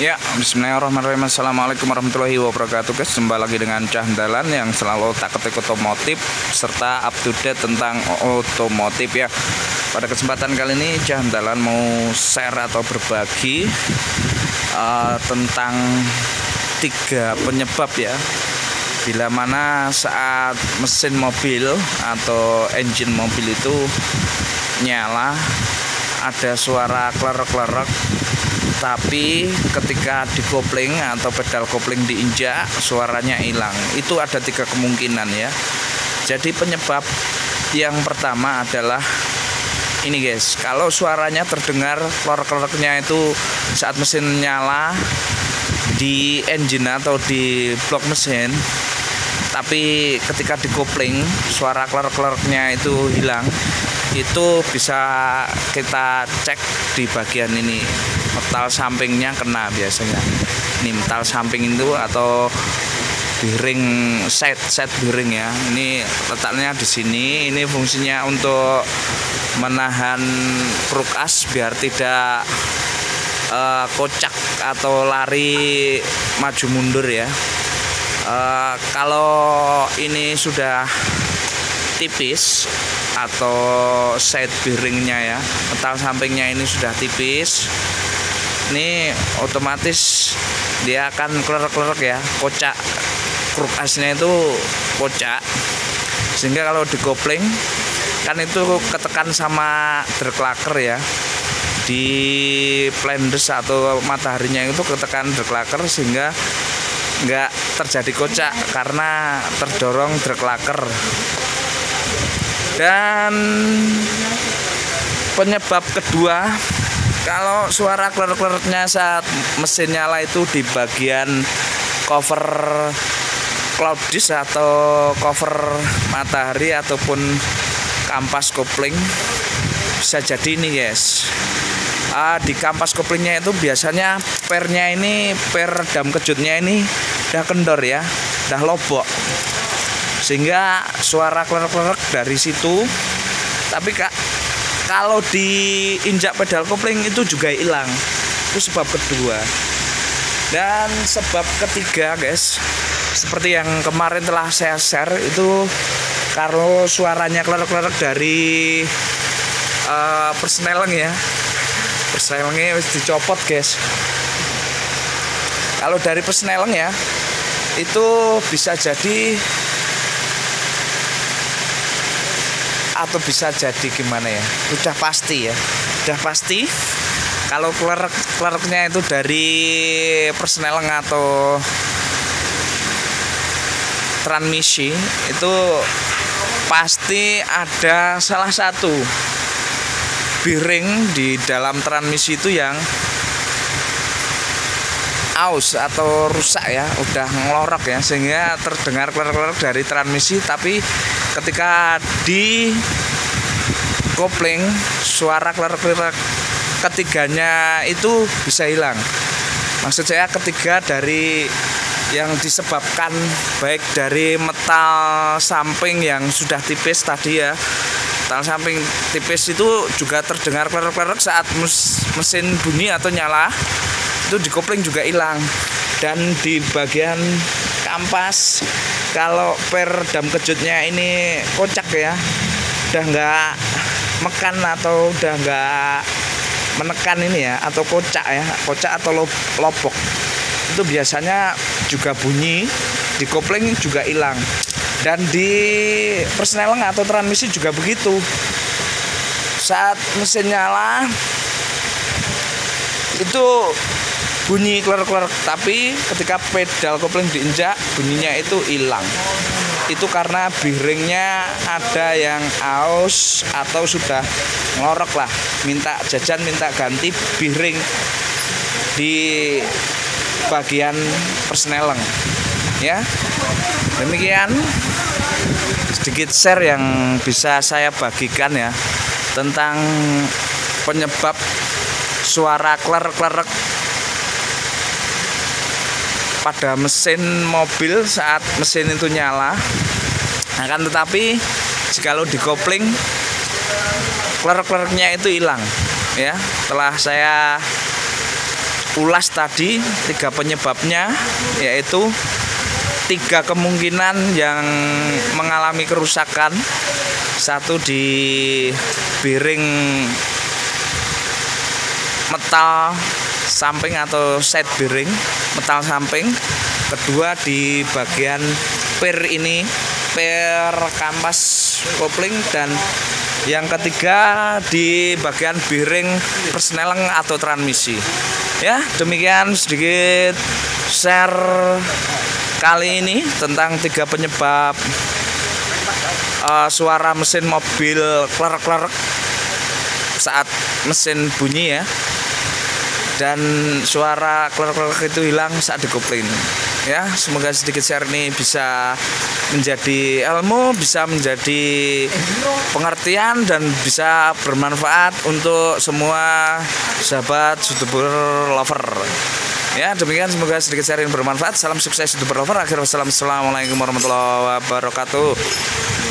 Ya, bismillahirrahmanirrahim. Assalamualaikum warahmatullahi wabarakatuh guys. Jumpa lagi dengan Cah Dalan yang selalu otak-atik otomotif serta up to date tentang otomotif ya. Pada kesempatan kali ini Cah Dalan mau share atau berbagi tentang 3 penyebab ya, bila mana saat mesin mobil atau engine mobil itu nyala ada suara klerek-klerek, tapi ketika dikopling atau pedal kopling diinjak suaranya hilang. Itu ada 3 kemungkinan ya. Jadi penyebab yang pertama adalah ini guys, kalau suaranya terdengar klerek-klereknya itu saat mesin nyala di engine atau di blok mesin, tapi ketika dikopling suara klerek-klereknya itu hilang, itu bisa kita cek di bagian ini, metal sampingnya kena biasanya. Ini metal samping itu atau bearing set bearing ya. Ini letaknya di sini. Ini fungsinya untuk menahan kruk as biar tidak kocak atau lari maju mundur ya. Kalau ini sudah tipis atau side bearingnya ya, metal sampingnya ini sudah tipis, ini otomatis dia akan klerek-klerek ya, kocak, kruk asnya itu kocak, sehingga kalau dikopling kan itu ketekan sama drag laker ya, di blendes atau mataharinya itu ketekan drag laker sehingga nggak terjadi kocak karena terdorong drag laker. Dan penyebab kedua, kalau suara klerek-klereknya saat mesin nyala itu di bagian cover cloud disk atau cover matahari ataupun kampas kopling, bisa jadi ini guys. Di kampas koplingnya itu biasanya pernya ini, per dam kejutnya ini udah kendor ya, udah lobok, sehingga suara klerek-klerek dari situ. Tapi kalau diinjak pedal kopling itu juga hilang. Itu sebab kedua. Dan sebab ketiga guys, seperti yang kemarin telah saya share, itu kalau suaranya klerek-klerek dari persneleng ya, persnelengnya harus dicopot guys. Kalau dari persneleng ya, itu bisa jadi, atau bisa jadi gimana ya, udah pasti ya, udah pasti kalau klerek-klereknya itu dari persneleng atau transmisi, itu pasti ada salah satu bearing di dalam transmisi itu yang aus atau rusak ya, udah ngelorok ya, sehingga terdengar klerek-klerek dari transmisi. Tapi ketika di kopling, suara klerek-klerek ketiganya itu bisa hilang. Maksud saya ketiga dari yang disebabkan baik dari metal samping yang sudah tipis tadi ya, metal samping tipis itu juga terdengar klerek-klerek saat mesin bunyi atau nyala, itu di kopling juga hilang. Dan di bagian kampas, kalau per dam kejutnya ini kocak ya, udah nggak mekan atau udah nggak menekan ini ya, atau kocak ya, kocak atau lobok, itu biasanya juga bunyi, di kopling juga hilang. Dan di persneleng atau transmisi juga begitu, saat mesin nyala itu bunyi klerek-klerek, tapi ketika pedal kopling diinjak bunyinya itu hilang. Itu karena bearingnya ada yang aus atau sudah ngorok lah, minta jajan, minta ganti bearing di bagian persneleng ya. Demikian sedikit share yang bisa saya bagikan ya, tentang penyebab suara klerek-klerek pada mesin mobil saat mesin itu nyala. Akan tetapi jikalau dikopling, klerek-klereknya itu hilang ya. Telah saya ulas tadi 3 penyebabnya, yaitu 3 kemungkinan yang mengalami kerusakan. Satu di bearing metal samping atau side bearing metal samping. Kedua di bagian per ini, per kampas kopling. Dan yang ketiga di bagian bearing persneleng atau transmisi. Ya, demikian sedikit share kali ini tentang 3 penyebab suara mesin mobil klerek-klerek saat mesin bunyi ya, dan suara klerek-klerek itu hilang saat dikopling. Ya, semoga sedikit share ini bisa menjadi ilmu, bisa menjadi pengertian, dan bisa bermanfaat untuk semua sahabat YouTuber lover. Ya, demikian, semoga sedikit share ini bermanfaat. Salam sukses YouTuber lover. Assalamualaikum warahmatullahi wabarakatuh.